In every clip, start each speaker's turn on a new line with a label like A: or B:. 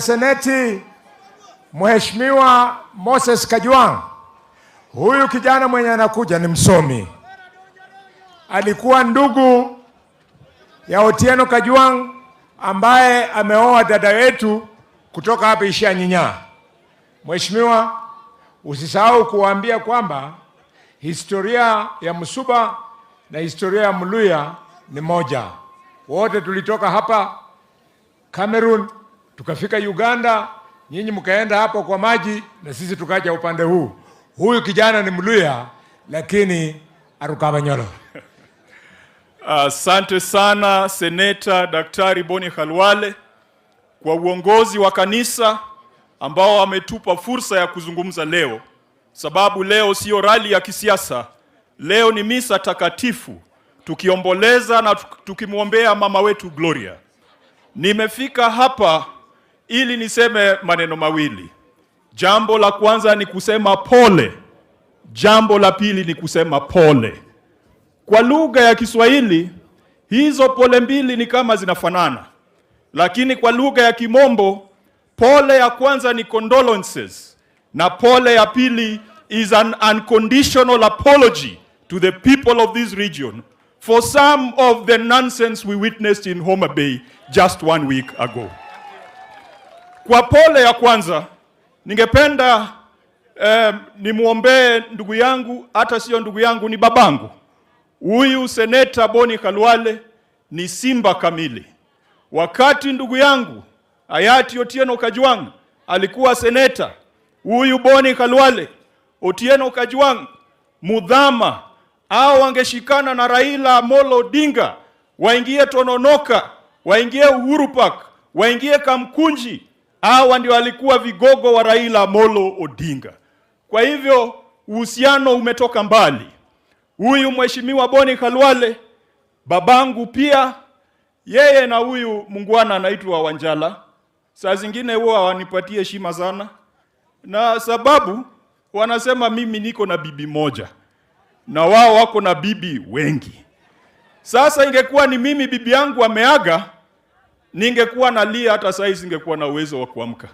A: Seneti Mheshimiwa Moses Kajwang. Huyu kijana mwenye anakuja ni msomi. Alikuwa ndugu ya Otieno Kajwang ambaye ameoa dada yetu kutoka hapa Ishianyinya. Mheshimiwa, usisahau kuwaambia kwamba historia ya Msuba na historia ya Mluya ni moja. Wote tulitoka hapa Cameroon, tukafika Uganda, nyinyi mkaenda hapo kwa maji na sisi tukaja upande huu. Huyu kijana ni Mluya lakini arukabanyolo.
B: Asante sana Seneta Daktari Boni Khalwale kwa uongozi wa kanisa ambao wametupa fursa ya kuzungumza leo, sababu leo sio rali ya kisiasa. Leo ni misa takatifu tukiomboleza na tukimwombea mama wetu Gloria. Nimefika hapa ili niseme maneno mawili. Jambo la kwanza ni kusema pole. Jambo la pili ni kusema pole. Kwa lugha ya Kiswahili, hizo pole mbili ni kama zinafanana. Lakini kwa lugha ya Kimombo, pole ya kwanza ni condolences na pole ya pili is an unconditional apology to the people of this region for some of the nonsense we witnessed in Homa Bay just 1 week ago. Kwa pole ya kwanza, ningependa nimuombee ndugu yangu, hata sio ndugu yangu, ni babangu. Huyu Seneta Boni Khalwale ni simba kamili. Wakati ndugu yangu hayati Otieno Kajwang alikuwa seneta, huyu Boni Khalwale, Otieno Kajwang, Mudhama, au wangeshikana na Raila Amolo Odinga, waingie Tononoka, waingie Uhuru Park, waingie Kamkunji, hawa ndio walikuwa vigogo wa Raila Amolo Odinga. Kwa hivyo uhusiano umetoka mbali. Huyu Mheshimiwa Boni Khalwale, babangu pia, yeye na huyu mungwana anaitwa Wanjala, saa zingine huwa wanipatie heshima sana, na sababu wanasema mimi niko na bibi moja na wao wako na bibi wengi. Sasa ingekuwa ni mimi bibi yangu ameaga, ningekuwa nalia, hata sasa singekuwa na uwezo wa kuamka.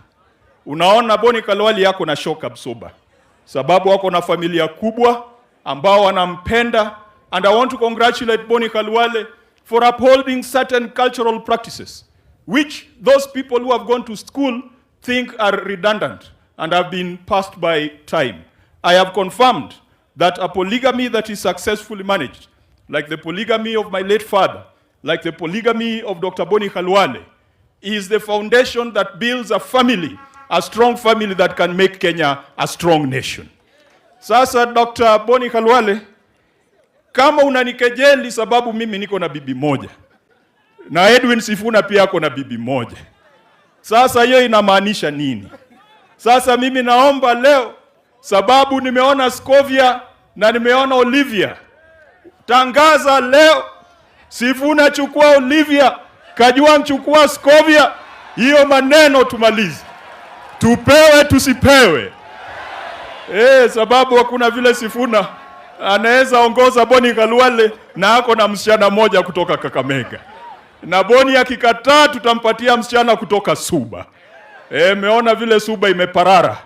B: Unaona, Boni Khalwale yako na shock absorber, sababu wako na familia kubwa ambao wanampenda. And I want to congratulate Boni Khalwale for upholding certain cultural practices which those people who have gone to school think are redundant and have been passed by time. I have confirmed that a polygamy that is successfully managed, like the polygamy of my late father, like the polygamy of Dr. Boni Khalwale, is the foundation that builds a family, a strong family that can make Kenya a strong nation. Sasa Dr. Boni Khalwale, kama unanikejeli sababu mimi niko na bibi moja, na Edwin Sifuna pia ako na bibi moja, sasa hiyo inamaanisha nini? Sasa mimi naomba leo, sababu nimeona Scovia na nimeona Olivia, tangaza leo, Sifuna chukua Olivia, Kajwang chukua Scovia, hiyo maneno tumalize. Tupewe tusipewe. Sababu hakuna vile Sifuna anaweza ongoza Boni Khalwale na ako na msichana moja kutoka Kakamega. Na Boni akikataa tutampatia msichana kutoka Suba. Meona vile Suba imeparara.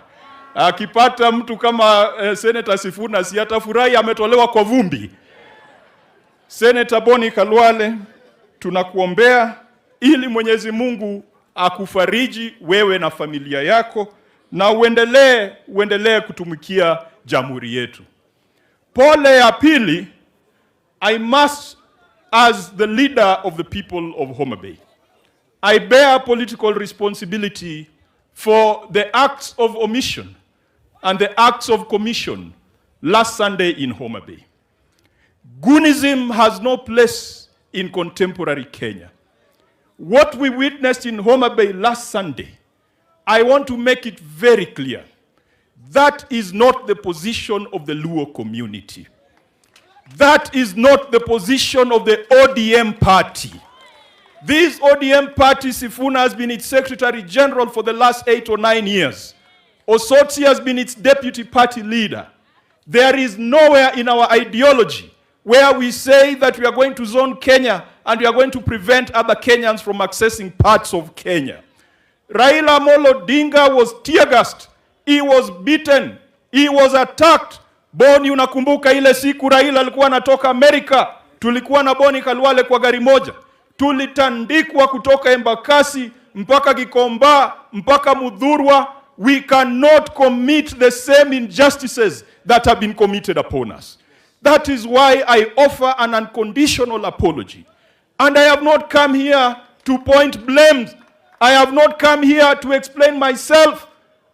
B: Akipata mtu kama Senator Sifuna si atafurahi, ametolewa kwa vumbi. Senator Boni Khalwale, tunakuombea ili Mwenyezi Mungu akufariji wewe na familia yako na uendelee kutumikia jamhuri yetu. Pole ya pili, I must, as the leader of the people of Homa Bay, I bear political responsibility for the acts of omission and the acts of commission last Sunday in Homa Bay. Goonism has no place in contemporary Kenya. What we witnessed in Homa Bay last Sunday, I want to make it very clear. That is not the position of the Luo community. That is not the position of the ODM party. This ODM party, Sifuna has been its Secretary General for the last 8 or 9 years. Osotsi has been its deputy party leader. There is nowhere in our ideology where we say that we are going to zone Kenya and we are going to prevent other Kenyans from accessing parts of Kenya. Raila Amolo Odinga was tear gassed. He was beaten. He was attacked. Boni, unakumbuka ile siku Raila alikuwa anatoka Amerika, tulikuwa na Boni Khalwale kwa gari moja. Tulitandikwa kutoka Embakasi mpaka Gikomba mpaka Mudhurwa. We cannot commit the same injustices that have been committed upon us. That is why I offer an unconditional apology. And I have not come here to point blames. I have not come here to explain myself.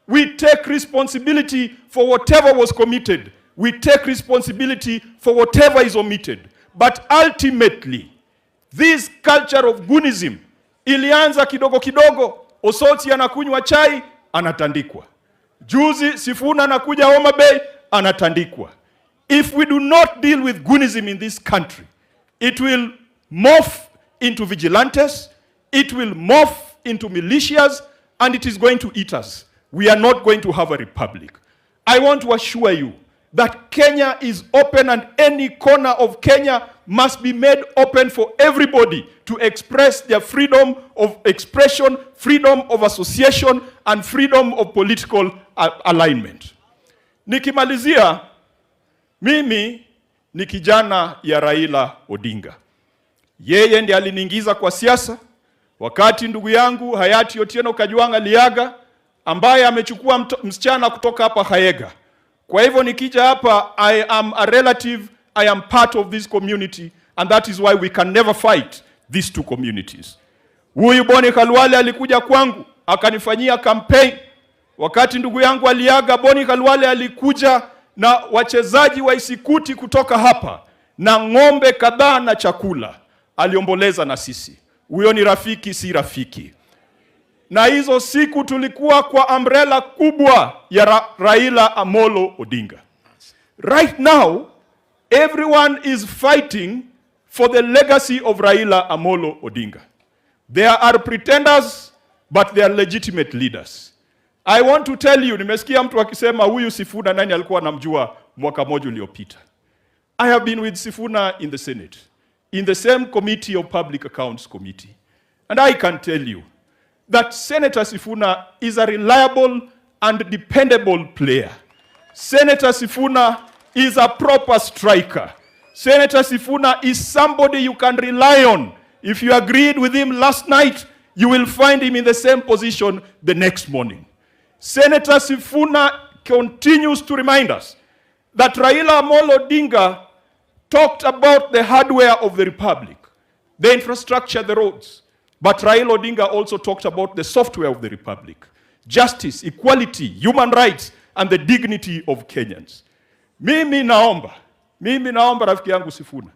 B: We take responsibility for whatever was committed. We take responsibility for whatever is omitted. But ultimately, this culture of goonism ilianza kidogo kidogo. Osoti anakunywa chai, anatandikwa. Juzi Sifuna anakuja Homa Bay, anatandikwa. If we do not deal with goonism in this country, it will morph into vigilantes, it will morph into militias, and it is going to eat us. We are not going to have a republic. I want to assure you that Kenya is open, and any corner of Kenya must be made open for everybody to express their freedom of expression, freedom of association, and freedom of political alignment. Nikimalizia, mimi ni kijana ya Raila Odinga. Yeye ndiye aliniingiza kwa siasa wakati ndugu yangu hayati Otieno Kajwang aliaga, ambaye amechukua msichana kutoka hapa Kakamega. Kwa hivyo nikija hapa, I am a relative, I am part of this community, and that is why we can never fight these two communities. Huyu Boni Khalwale alikuja kwangu, akanifanyia campaign. Wakati ndugu yangu aliaga, Boni Khalwale alikuja na wachezaji wa Isikuti kutoka hapa, na ng'ombe kadhaa na chakula. Aliomboleza na sisi. Huyo ni rafiki, si rafiki. Na hizo siku tulikuwa kwa umbrella kubwa ya Raila Amolo Odinga. Right now, everyone is fighting for the legacy of Raila Amolo Odinga. There are pretenders, but they are legitimate leaders. I want to tell you, nimesikia mtu akisema huyu Sifuna nani alikuwa anamjua mwaka moja uliopita. I have been with Sifuna in the Senate, in the same committee of Public Accounts Committee. And I can tell you that Senator Sifuna is a reliable and dependable player. Senator Sifuna is a proper striker. Senator Sifuna is somebody you can rely on. If you agreed with him last night, you will find him in the same position the next morning. Senator Sifuna continues to remind us that Raila Amolo Odinga talked about the hardware of the republic, the infrastructure, the roads. But Raila Odinga also talked about the software of the republic: justice, equality, human rights, and the dignity of Kenyans. Mimi naomba rafiki yangu Sifuna,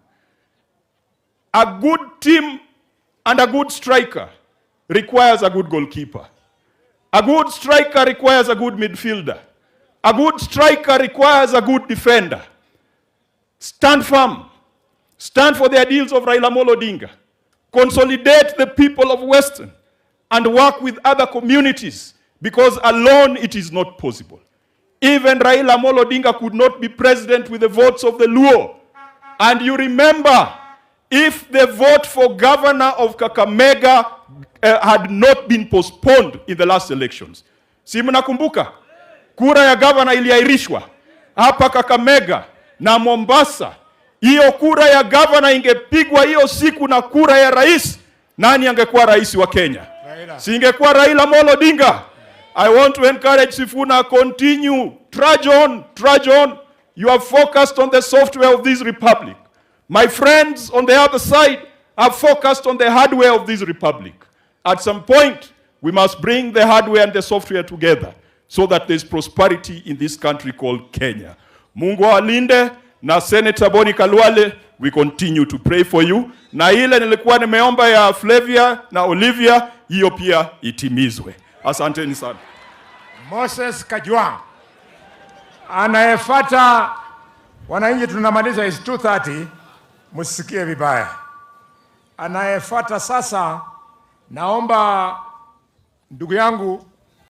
B: a good team and a good striker requires a good goalkeeper. A good striker requires a good midfielder. A good striker requires a good defender. Stand firm. Stand for the ideals of Raila Amolo Odinga. Consolidate the people of Western and work with other communities, because alone it is not possible. Even Raila Amolo Odinga could not be president with the votes of the Luo. And you remember, if the vote for governor of Kakamega had not been postponed in the last elections. Si mnakumbuka? Kura ya governor iliahirishwa hapa Kakamega na Mombasa. Hiyo kura ya governor ingepigwa hiyo siku na kura ya rais, nani angekuwa rais wa Kenya? Si ingekuwa Raila Amolo Odinga? I want to encourage Sifuna, continue, trudge on. You are focused on the software of this republic. My friends on the other side are focused on the hardware of this republic. At some point, we must bring the hardware and the software together so that there's prosperity in this country called Kenya. Mungu awalinde. Na Senator Boni Khalwale, we continue to pray for you. Na ile nilikuwa nimeomba ya Flavia na Olivia, hiyo pia itimizwe. Asanteni sana.
A: Moses Kajwang. Anayefuata, wananchi tunamaliza is 2:30, msisikie vibaya. Anayefuata sasa, naomba ndugu yangu